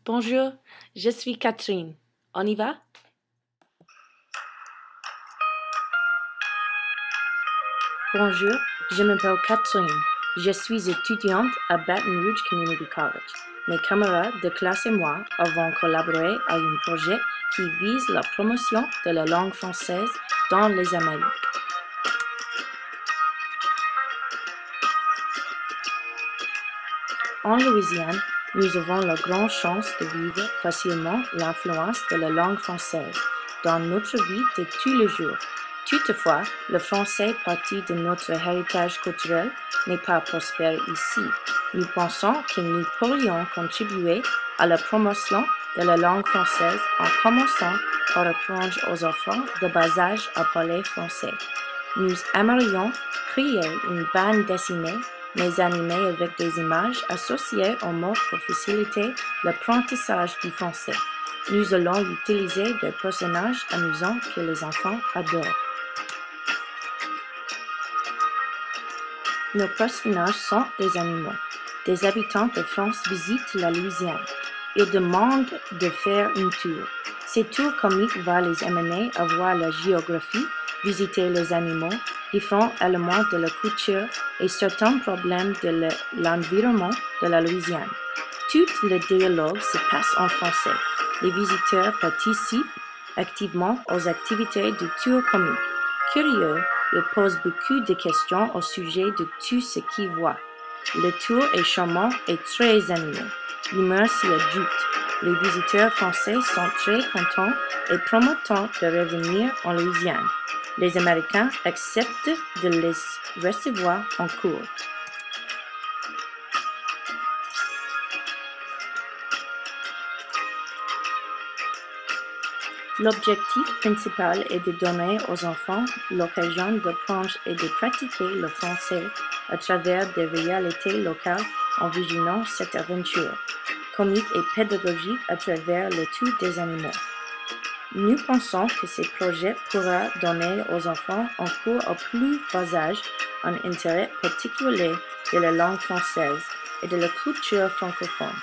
Bonjour, je suis Catherine. On y va? Bonjour, je m'appelle Catherine. Je suis étudiante à Baton Rouge Community College. Mes camarades de classe et moi avons collaboré à un projet qui vise la promotion de la langue française dans les Amériques. En Louisiane, nous avons la grande chance de vivre facilement l'influence de la langue française dans notre vie de tous les jours. Toutefois, le français, partie de notre héritage culturel, n'est pas prospère ici. Nous pensons que nous pourrions contribuer à la promotion de la langue française en commençant par apprendre aux enfants de bas âge à parler français. Nous aimerions créer une bande dessinée mais animée avec des images associées aux mots pour faciliter l'apprentissage du français. Nous allons utiliser des personnages amusants que les enfants adorent. Nos personnages sont des animaux. Des habitants de France visitent la Louisiane. Ils demandent de faire une tour. Cette tour comique va les amener à voir la géographie, visiter les animaux, différents éléments de la culture et certains problèmes de l'environnement de la Louisiane. Tout le dialogue se passe en français. Les visiteurs participent activement aux activités du tour comique. Curieux, ils posent beaucoup de questions au sujet de tout ce qu'ils voient. Le tour est charmant et très animé. L'humeur s'y ajoute. Les visiteurs français sont très contents et promettants de revenir en Louisiane. Les Américains acceptent de les recevoir en cours. L'objectif principal est de donner aux enfants l'occasion d'apprendre et de pratiquer le français à travers des réalités locales en visionnant cette aventure, comique et pédagogique à travers le tout des animaux. Nous pensons que ce projet pourra donner aux enfants en cours au plus bas âge un intérêt particulier de la langue française et de la culture francophone.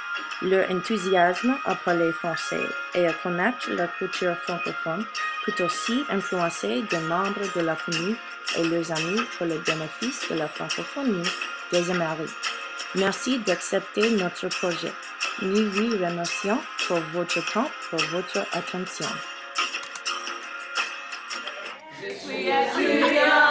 Leur enthousiasme à parler français et à connaître la culture francophone peut aussi influencer des membres de la famille et leurs amis pour le bénéfice de la francophonie des Amériques. Merci d'accepter notre projet. Nous vous remercions pour votre temps, pour votre attention. Je suis étudiant.